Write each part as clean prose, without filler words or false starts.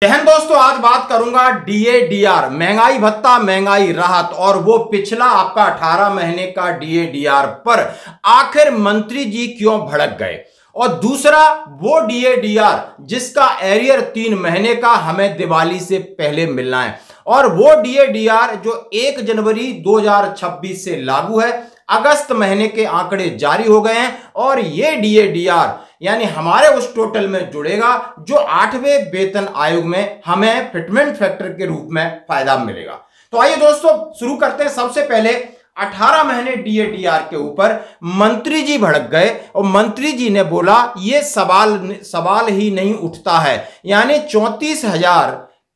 बहन दोस्तों, आज बात करूंगा डीए डीआर, महंगाई भत्ता, महंगाई राहत और वो पिछला आपका 18 महीने का डीए डीआर पर आखिर मंत्री जी क्यों भड़क गए। और दूसरा वो डीए डीआर जिसका एरियर 3 महीने का हमें दिवाली से पहले मिलना है, और वो डीए डीआर जो 1 जनवरी 2026 से लागू है। अगस्त महीने के आंकड़े जारी हो गए हैं और ये डीए डीआर यानी हमारे उस टोटल में जुड़ेगा जो 8वें वेतन आयोग में हमें फिटमेंट फैक्टर के रूप में फायदा मिलेगा। तो आइए दोस्तों शुरू करते हैं। सबसे पहले 18 महीने डीए डीआर के ऊपर मंत्री जी भड़क गए और मंत्री जी ने बोला ये सवाल ही नहीं उठता है, यानी 34,000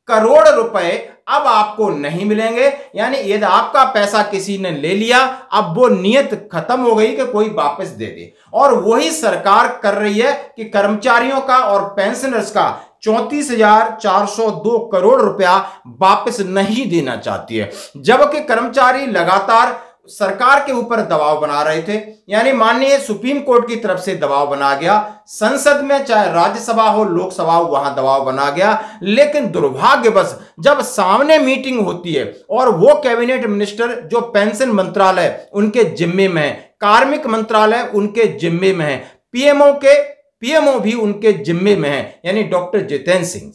करोड़ रुपए अब आपको नहीं मिलेंगे। यानी यदि आपका पैसा किसी ने ले लिया, अब वो नियत खत्म हो गई कि कोई वापस दे दे। और वही सरकार कर रही है कि कर्मचारियों का और पेंशनर्स का 34,402 करोड़ रुपया वापस नहीं देना चाहती है, जबकि कर्मचारी लगातार सरकार के ऊपर दबाव बना रहे थे। यानी माननीय सुप्रीम कोर्ट की तरफ से दबाव बना गया, संसद में चाहे राज्यसभा हो लोकसभा हो वहां दबाव बना गया। लेकिन दुर्भाग्यवश जब सामने मीटिंग होती है और वो कैबिनेट मिनिस्टर जो पेंशन मंत्रालय उनके जिम्मे में है, कार्मिक मंत्रालय उनके जिम्मे में है, पीएमओ भी उनके जिम्मे में है, यानी डॉक्टर जितेंद्र सिंह,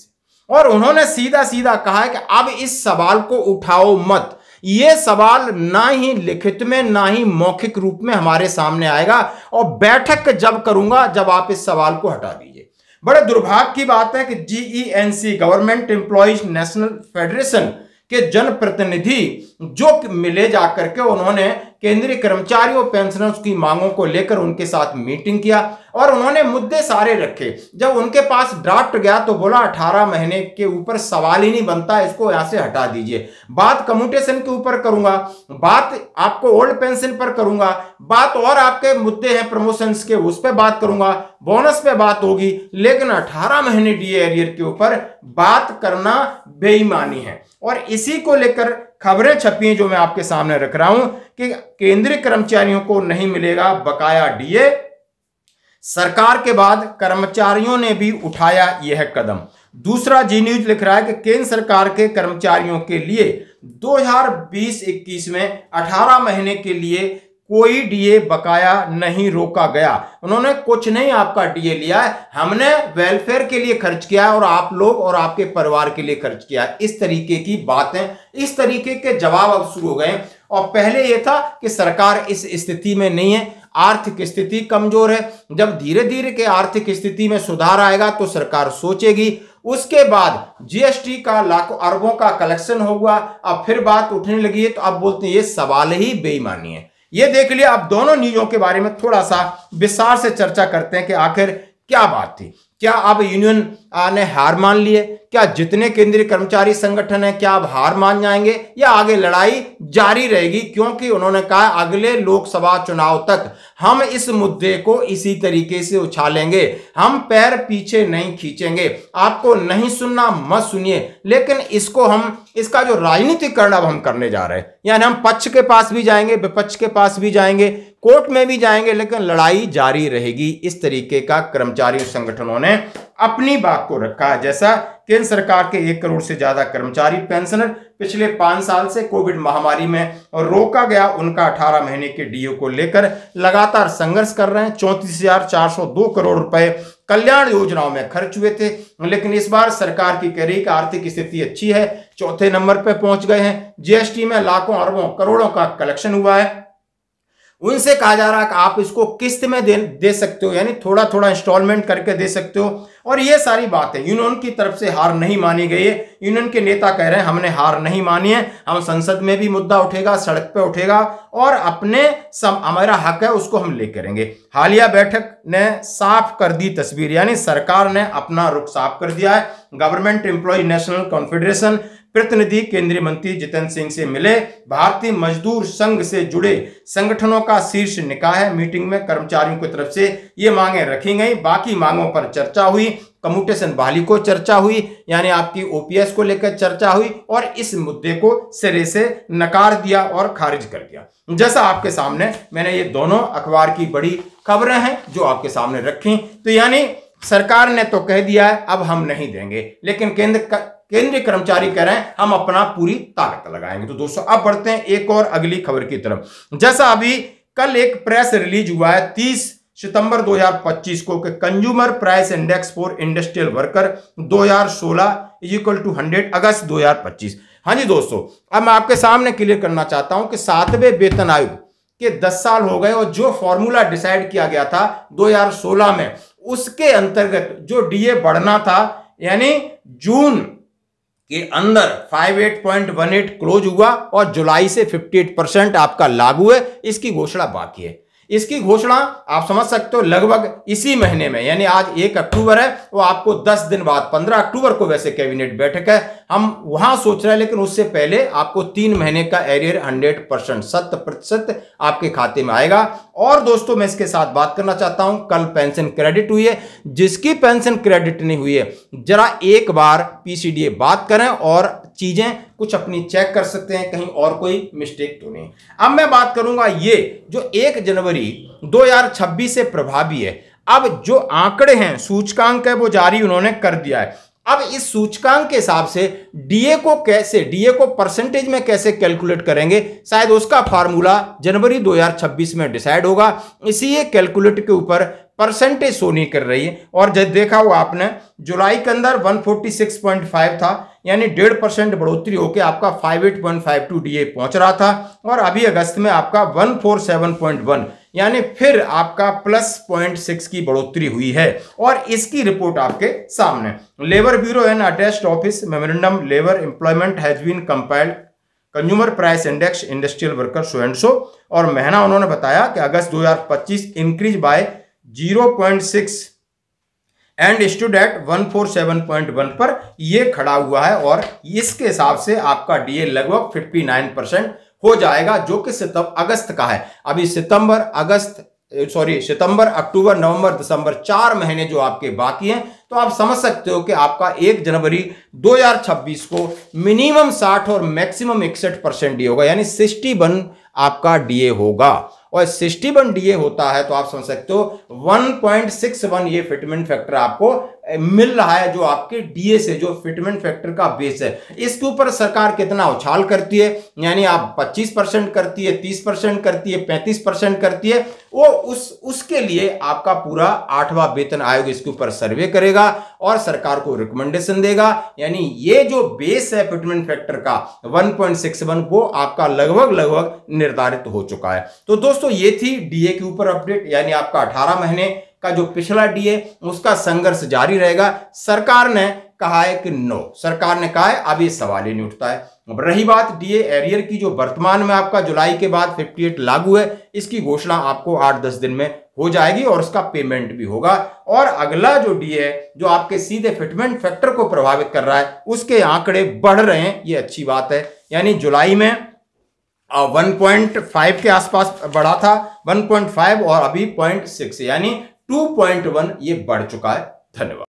और उन्होंने सीधा सीधा कहा है कि अब इस सवाल को उठाओ मत। ये सवाल ना ही लिखित में ना ही मौखिक रूप में हमारे सामने आएगा, और बैठक जब करूंगा जब आप इस सवाल को हटा दीजिए। बड़े दुर्भाग्य की बात है कि जीईएनसी गवर्नमेंट एम्प्लॉइज नेशनल फेडरेशन के जनप्रतिनिधि जो मिले जाकर के उन्होंने केंद्रीय कर्मचारियों पेंशनर्स की मांगों को लेकर उनके साथ मीटिंग किया और उन्होंने मुद्दे सारे रखे। जब उनके पास ड्राफ्ट गया तो बोला 18 महीने के ऊपर सवाल ही नहीं बनता, इसको यहां से हटा दीजिए। बात कम्यूटेशन के ऊपर करूंगा, बात आपको ओल्ड पेंशन पर करूंगा, बात और आपके मुद्दे हैं प्रमोशंस के उस पर बात करूंगा, बोनस पे बात होगी, लेकिन 18 महीने डीए एरियर के ऊपर बात करना बेईमानी है। और इसी को लेकर खबरें छपी हैं जो मैं आपके सामने रख रहा हूं कि केंद्रीय कर्मचारियों को नहीं मिलेगा बकाया डीए। सरकार के बाद कर्मचारियों ने भी उठाया यह कदम। दूसरा जी न्यूज लिख रहा है कि केंद्र सरकार के कर्मचारियों के लिए 2020-21 में 18 महीने के लिए कोई डीए बकाया नहीं रोका गया। उन्होंने कुछ नहीं आपका डीए लिया है, हमने वेलफेयर के लिए खर्च किया और आप लोग और आपके परिवार के लिए खर्च किया। इस तरीके की बातें, इस तरीके के जवाब अब शुरू हो गए। और पहले यह था कि सरकार इस स्थिति में नहीं है, आर्थिक स्थिति कमजोर है। जब धीरे धीरे के आर्थिक स्थिति में सुधार आएगा तो सरकार सोचेगी। उसके बाद जीएसटी का लाखों अरबों का कलेक्शन होगा, अब फिर बात उठने लगी है तो अब बोलते हैं ये सवाल ही बेईमानी है। ये देख लिया। अब दोनों न्यूज़ों के बारे में थोड़ा सा विस्तार से चर्चा करते हैं कि आखिर क्या बात थी। क्या अब यूनियन ने हार मान ली है? क्या जितने केंद्रीय कर्मचारी संगठन है क्या अब हार मान जाएंगे या आगे लड़ाई जारी रहेगी? क्योंकि उन्होंने कहा अगले लोकसभा चुनाव तक हम इस मुद्दे को इसी तरीके से उछालेंगे, हम पैर पीछे नहीं खींचेंगे। आपको नहीं सुनना मत सुनिए, लेकिन इसका जो राजनीतिकरण अब हम करने जा रहे हैं, यानी हम पक्ष के पास भी जाएंगे, विपक्ष के पास भी जाएंगे, कोर्ट में भी जाएंगे, लेकिन लड़ाई जारी रहेगी। इस तरीके का कर्मचारी संगठनों ने अपनी बात को रखा है। जैसा केंद्र सरकार के 1 करोड़ से ज्यादा कर्मचारी पेंशनर पिछले 5 साल से कोविड महामारी में रोका गया उनका 18 महीने के डीओ को लेकर लगातार संघर्ष कर रहे हैं। 34,402 करोड़ रुपए कल्याण योजनाओं में खर्च हुए थे, लेकिन इस बार सरकार की कह रही कि आर्थिक स्थिति अच्छी है, 4थे नंबर पर पहुंच गए हैं। जीएसटी में लाखों अरबों करोड़ों का कलेक्शन हुआ है। उनसे कहा जा रहा है कि आप इसको किस्त में दे सकते हो, यानी थोड़ा थोड़ा इंस्टॉलमेंट करके दे सकते हो। और ये सारी बातें यूनियन की तरफ से हार नहीं मानी गई है। यूनियन के नेता कह रहे हैं हमने हार नहीं मानी है, हम संसद में भी मुद्दा उठेगा, सड़क पे उठेगा और हमारा हक है उसको हम ले करेंगे। हालिया बैठक ने साफ कर दी तस्वीर, यानी सरकार ने अपना रुख साफ कर दिया है। गवर्नमेंट एम्प्लॉय नेशनल कॉन्फेडरेशन प्रतिनिधि केंद्रीय मंत्री जितेंद्र सिंह से मिले। भारतीय मजदूर संघ से जुड़े संगठनों का शीर्ष निकाय मीटिंग में कर्मचारियों की तरफ से ये मांगे रखी गई। बाकी मांगों पर चर्चा हुई, कम्यूटेशन बहाली को चर्चा हुई, यानी आपकी ओपीएस को लेकर चर्चा हुई और इस मुद्दे को सिरे से नकार दिया और खारिज कर दिया। जैसा आपके सामने मैंने ये दोनों अखबार की बड़ी खबरें हैं जो आपके सामने रखी। तो यानी सरकार ने तो कह दिया है अब हम नहीं देंगे, लेकिन केंद्रीय कर्मचारी कह रहे हैं हम अपना पूरी ताकत लगाएंगे। तो दोस्तों अब बढ़ते हैं एक और अगली खबर की तरफ। जैसा अभी कल एक प्रेस रिलीज हुआ है 30 सितंबर 2025 को कि consumer price index for industrial worker 2016 equal to 100 अगस्त 2025। हाँ जी दोस्तों, अब मैं आपके सामने क्लियर करना चाहता हूं कि 7वें वेतन आयोग के 10 साल हो गए और जो फॉर्मूला डिसाइड किया गया था 2016 में, उसके अंतर्गत जो डीए बढ़ना था, यानी जून के अंदर 58.18 क्लोज हुआ और जुलाई से 58% आपका लागू है। इसकी घोषणा बाकी है। इसकी घोषणा आप समझ सकते हो लगभग इसी महीने में, यानी आज 1 अक्टूबर है, वो आपको 10 दिन बाद 15 अक्टूबर को वैसे कैबिनेट बैठक है, हम वहां सोच रहे हैं, लेकिन उससे पहले आपको 3 महीने का एरियर 100% 100% आपके खाते में आएगा। और दोस्तों मैं इसके साथ बात करना चाहता हूं, कल पेंशन क्रेडिट हुई है, जिसकी पेंशन क्रेडिट नहीं हुई है जरा एक बार पीसीडीए बात करें और चीजें कुछ अपनी चेक कर सकते हैं, कहीं और कोई मिस्टेक तो नहीं। अब मैं बात करूंगा ये जो 1 जनवरी 2026 से प्रभावी है। अब जो आंकड़े हैं, सूचकांक है, वो जारी उन्होंने कर दिया है। अब इस सूचकांक के हिसाब से डीए को परसेंटेज में कैसे कैलकुलेट करेंगे, शायद उसका फार्मूला जनवरी 2026 में डिसाइड होगा। इसी कैलकुलेट के ऊपर परसेंटेज शो नहीं कर रही है। और जब देखा हो आपने, जुलाई के अंदर 146.5 था, यानी 1.5% बढ़ोतरी होकर आपका 58.52 डीए पहुंच रहा था, और अभी अगस्त में आपका 147.1, यानी फिर आपका +0.6 की बढ़ोतरी हुई है। और इसकी रिपोर्ट आपके सामने, labour bureau and attached office memorandum labour employment has been compiled consumer price index industrial worker so and so, और महीना उन्होंने बताया कि अगस्त 2025 increase by 0.6 and stood at 147.1 पर ये खड़ा हुआ है। और इसके हिसाब से आपका डीए लगभग 59% हो जाएगा, जो कि अगस्त का है। अभी सितंबर, अक्टूबर, नवंबर, दिसंबर 4 महीने जो आपके बाकी हैं। तो आप समझ सकते हो कि आपका 1 जनवरी 2026 को मिनिमम 60 और मैक्सिमम 61% डीए होगा, यानी 61 आपका डीए होगा। और 61 डीए होता है तो आप समझ सकते हो 1.61 ये फिटमेंट फैक्टर आपको मिल रहा है, जो आपके डीए से, जो फिटमेंट फैक्टर का बेस है। इसके ऊपर सरकार कितना उछाल करती है, यानी आप 25% करती है, 30% करती है, 35% करती है, वो उसके लिए आपका पूरा 8वां वेतन आयोग इसके ऊपर सर्वे करेगा और सरकार को रिकमेंडेशन देगा। यानी ये जो बेस है फिटमेंट फैक्टर का 1.61, वो आपका लगभग निर्धारित हो चुका है। तो दोस्तों ये थी डीए के ऊपर अपडेट, यानी आपका 18 महीने का जो पिछला डीए, उसका संघर्ष जारी रहेगा। सरकार ने कहा है कि नो, सरकार ने कहा है अब ये सवाल ही नहीं उठता है। अब रही बात डीए एरियर की, जो वर्तमान में आपका जुलाई के बाद 58 लागू है, इसकी घोषणा आपको 8-10 दिन में हो जाएगी और उसका पेमेंट भी होगा। और अगला जो डीए है, जो आपके सीधे फिटमेंट फैक्टर को प्रभावित कर रहा है, उसके आंकड़े बढ़ रहे हैं, ये अच्छी बात है। यानी जुलाई में 1.5 के आसपास बढ़ा था, 1.5, और अभी 0.6 यानी 2.1 ये बढ़ चुका है। धन्यवाद।